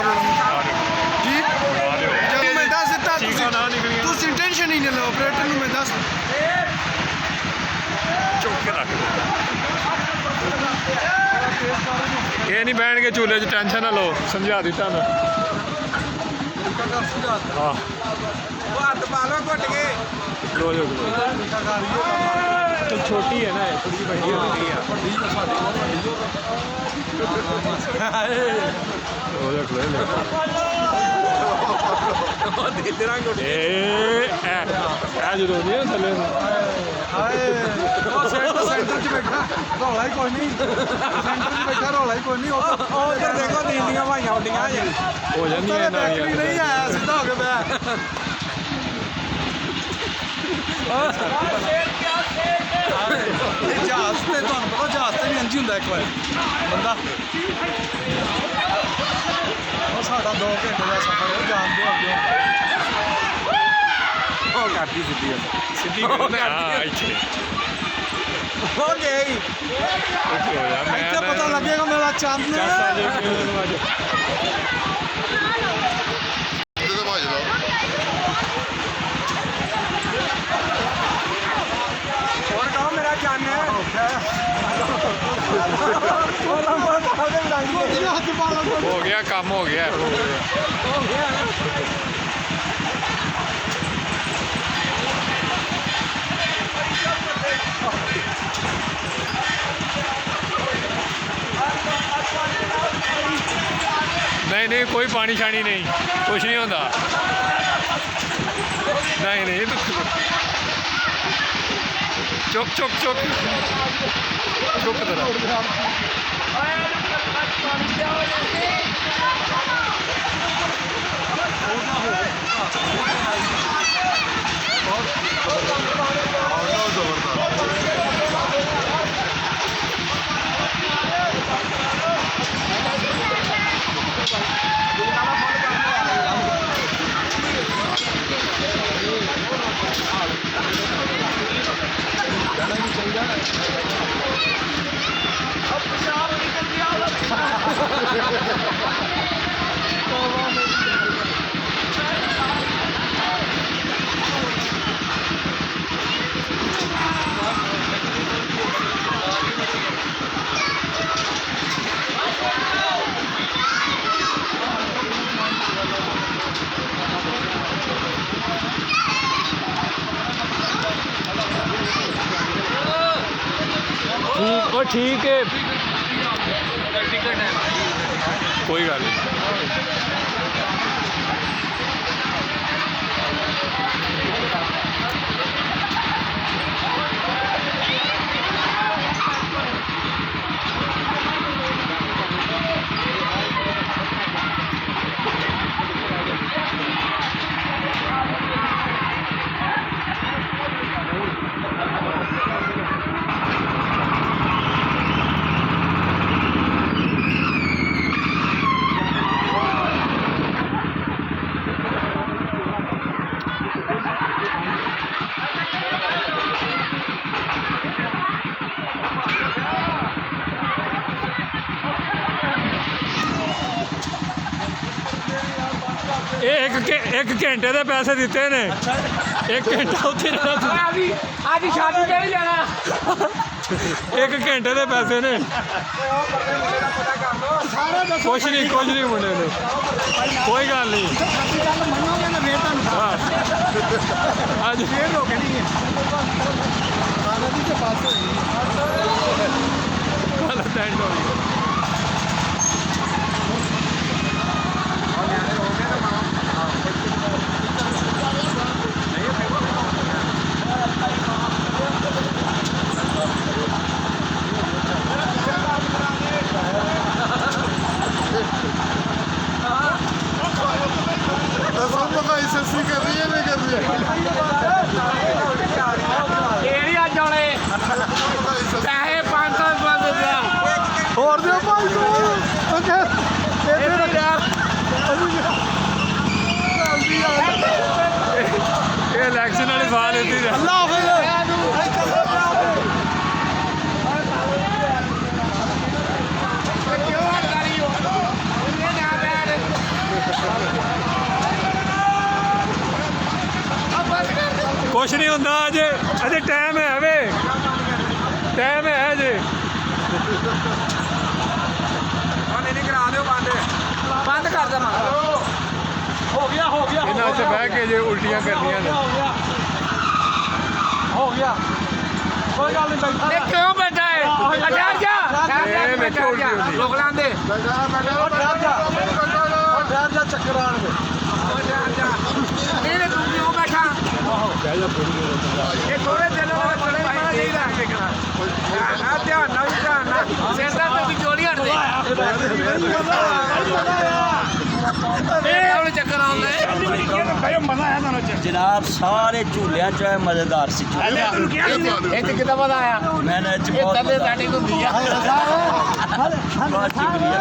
जी जब मैं दस दिता तुम टेंशन ही नहीं लो ऑपरेटर में दस चुक के रख ये नहीं बैठ के झूले च टेंशन ना लो समझा दिता मैं हाँ तो छोटी है ना थोड़ी बड़ी जो नहीं है थले सेंटर च बैठा रौला ही कोई नहीं सेंटर च बैठा रौला ही कोई नहीं उधर देखो नीलियां भाइयां उड्डियां हो जांदियां बैटरी नहीं आया सीधा हो गया जहाज से तुहानू पता जहाज से भी इंज हुंदा एक बार बंदा साडा 2 घंटे का सफर है जान दो अगे करती सीधी हो गई पता लगेगा मेरा चांद मेरा चांद हो गया काम हो गया नहीं नहीं कोई पानी शानी नहीं कुछ नहीं होता नहीं नहीं चुप चुप चुप चुप तरह ठीक है कोई गल नहीं एक घंटे के पैसे दिते ने एक घंटा उत्थे एक घंटे के पैसे ने कुछ नहीं मुंडे ने कोई गल नहीं आज टेंट हो गई कर रही है नहीं कर रही पैसे 500 और दियो भाई ये इलेक्शन वाली बात लेती है अल्लाह ਹੁੰਦਾ ਅਜੇ ਅਜੇ ਟਾਈਮ ਹੈ ਵੇ ਟਾਈਮ ਹੈ ਅਜੇ ਨਹੀਂ ਕਰਾ ਦਿਓ ਬੰਦ ਕਰ ਦੇਵਾਂ ਹੋ ਗਿਆ ਇਹਨਾਂ 'ਚ ਬਹਿ ਕੇ ਜੇ ਉਲਟੀਆਂ ਕਰਨੀਆਂ ਨੇ ਹੋ ਗਿਆ ਕੋਈ ਗੱਲ ਨਹੀਂ ਬੈਠਾ ਇਹ ਕਿਉਂ ਬੈਠਾ ਹੈ ਠਹਿਰ ਜਾ ਇਹ ਵੇਖੋ ਉਲਟੀ ਹੁੰਦੀ ਰੋਕ ਲਾਂਦੇ ਠਹਿਰ ਜਾ ਚੱਕਰ ਆਣਗੇ ਇਹ ਤੂੰ ਕਿਉਂ ਬੈਠਾ ਇਹ ਥੋੜੇ ਦਿਨ ਵਾਲਾ ਥੋੜੇ ਮਾਰਾ ਚਾਹੀਦਾ ਧਿਆਨ ਨਾਲ ਸਿਰ ਦਾ ਤੇ ਚੋਰੀ ਹਟਦੇ ਇਹ ਉਹਨੇ ਚੱਕਰ ਆਉਂਦੇ जनाब सारे झूलियां जो है मजेदार सी झूले ਇਹ ਤੇ ਕਿਦਾਂ ਪਤਾ ਆਇਆ मैंने ਇਹ ਤਦੇ ਸਾਡੀ ਹੁੰਦੀ ਆ बहुत शुक्रिया